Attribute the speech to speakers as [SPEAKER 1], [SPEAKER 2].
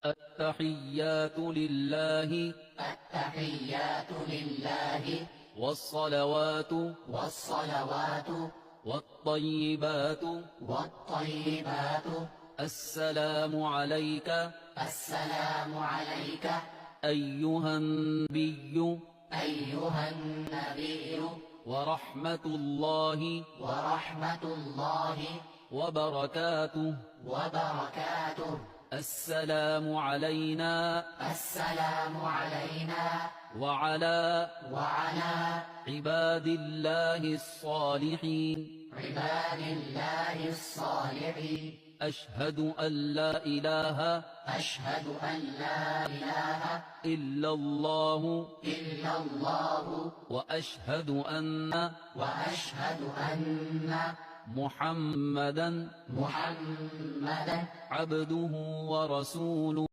[SPEAKER 1] التحيات لله
[SPEAKER 2] التحيات لله
[SPEAKER 1] والصلوات
[SPEAKER 2] والصلوات
[SPEAKER 1] والطيبات
[SPEAKER 2] والطيبات
[SPEAKER 1] السلام عليك
[SPEAKER 2] السلام عليك
[SPEAKER 1] أيها النبي
[SPEAKER 2] أيها النبي
[SPEAKER 1] ورحمة الله
[SPEAKER 2] ورحمة الله
[SPEAKER 1] وبركاته.
[SPEAKER 2] وبركاته.
[SPEAKER 1] السلام علينا
[SPEAKER 2] السلام علينا
[SPEAKER 1] وعلى
[SPEAKER 2] وعلى
[SPEAKER 1] عباد الله الصالحين.
[SPEAKER 2] عباد الله الصالحين.
[SPEAKER 1] أشهد أن لا إله
[SPEAKER 2] أشهد أن لا إله
[SPEAKER 1] إلا الله
[SPEAKER 2] إلا الله
[SPEAKER 1] وأشهد أن
[SPEAKER 2] محمدا
[SPEAKER 1] عبده ورسوله.